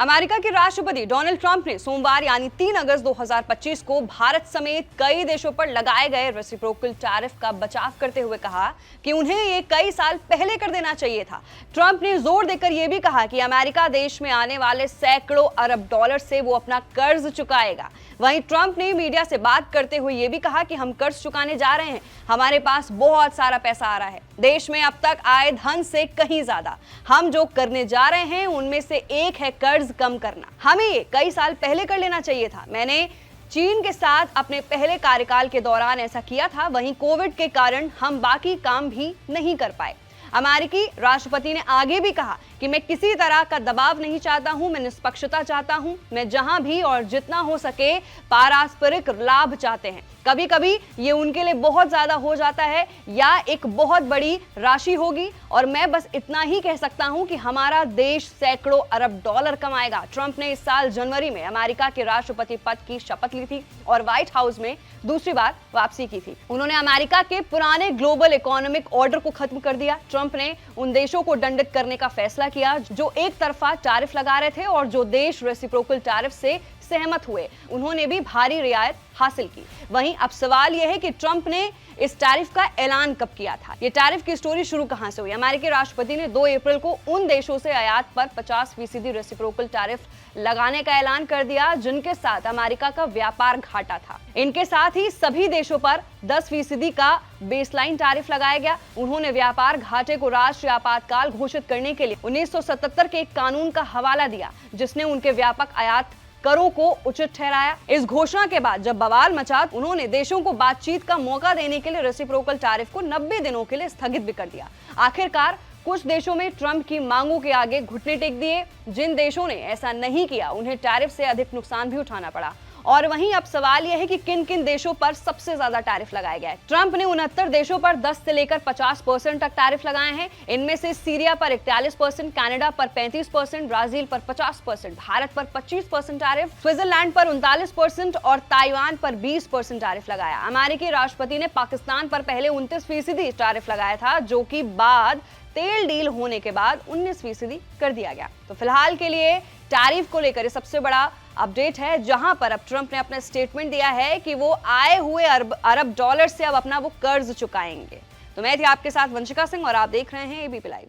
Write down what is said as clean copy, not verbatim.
America के राष्ट्रपति Donald Trump ने सोमवार यानी 3 अगस्त 2025 को भारत समेत कई देशों पर लगाए गए रेसिप्रोकल टैरिफ का बचाव करते हुए कहा कि उन्हें ये कई साल पहले कर देना चाहिए था। ट्रंप ने जोर देकर यह भी कहा कि अमेरिका देश में आने वाले सैकड़ों अरब डॉलर से वो अपना कर्ज चुकाएगा। वहीं ट्रंप ने मीडिया से बात करते हुए यह भी कहा कि हम कर्ज चुकाने जा रहे हैं, हमारे पास बहुत सारा पैसा आ रहा है, देश में अब तक आए धन से कहीं ज्यादा। हम जो करने जा रहे हैं उनमें से एक है कर्ज कम करना। हमें ये कई साल पहले कर लेना चाहिए था। मैंने चीन के साथ अपने पहले कार्यकाल के दौरान ऐसा किया था, वहीं कोविड के कारण हम बाकी काम भी नहीं कर पाए। अमेरिकी राष्ट्रपति ने आगे भी कहा कि मैं किसी तरह का दबाव नहीं चाहता हूं, मैं निष्पक्षता चाहता हूं, मैं जहां भी और जितना हो सके पारस्परिक लाभ चाहते हैं। कभी कभी ये उनके लिए बहुत ज्यादा हो जाता है या एक बहुत बड़ी राशि होगी और मैं बस इतना ही कह सकता हूं कि हमारा देश सैकड़ों अरब डॉलर कमाएगा। ट्रंप ने इस साल जनवरी में अमेरिका के राष्ट्रपति पद की शपथ ली थी और व्हाइट हाउस में दूसरी बार वापसी की थी। उन्होंने अमेरिका के पुराने ग्लोबल इकोनॉमिक ऑर्डर को खत्म कर दिया। ट्रंप ने उन देशों को दंडित करने का फैसला किया जो एक तरफा टैरिफ लगा रहे थे और जो देश रेसिप्रोकल टैरिफ से सहमत हुए उन्होंने भी भारी रियायत हासिल की। वहीं अब सवाल यह है कि ट्रंप ने इस टैरिफ का ऐलान कब किया था। ये टैरिफ की स्टोरी शुरू कहां से हुई? अमेरिकी राष्ट्रपति ने 2 अप्रैल को उन देशों से आयात पर 50% रेसिप्रोकल टैरिफ लगाने का ऐलान कर दिया जिनके साथ अमेरिका का व्यापार घाटा था। इनके साथ ही सभी देशों पर 10% का बेसलाइन टैरिफ लगाया गया। उन्होंने व्यापार घाटे को राष्ट्रीय आपातकाल घोषित करने के लिए 1977 के एक कानून का हवाला दिया जिसने उनके व्यापक आयात करों को उचित ठहराया। इस घोषणा के बाद जब बवाल मचा, उन्होंने देशों को बातचीत का मौका देने के लिए रेसिप्रोकल टैरिफ को 90 दिनों के लिए स्थगित भी कर दिया। आखिरकार कुछ देशों में ट्रंप की मांगों के आगे घुटने टेक दिए। जिन देशों ने ऐसा नहीं किया उन्हें टैरिफ से अधिक नुकसान भी उठाना पड़ा। और वहीं अब सवाल यह है कि किन किन देशों पर सबसे ज्यादा टैरिफ लगाया गया है। ट्रंप ने 69 देशों पर 10 से लेकर 50% तक टैरिफ लगाए हैं। इनमें से सीरिया पर 41%, कनाडा पर 35%, ब्राजील पर 50%, भारत पर 25% टैरिफ, स्विट्जरलैंड पर 39% और ताइवान पर 20% टैरिफ लगाया। अमेरिकी राष्ट्रपति ने पाकिस्तान पर पहले 29% टैरिफ लगाया था जो कि बाद तेल डील होने के बाद 19% कर दिया गया। तो फिलहाल के लिए टैरिफ को लेकर सबसे बड़ा अपडेट है जहां पर अब ट्रंप ने अपना स्टेटमेंट दिया है कि वो आए हुए अरब डॉलर से अब अपना वो कर्ज चुकाएंगे। तो मैं थी आपके साथ वंशिका सिंह और आप देख रहे हैं एबीपी लाइव।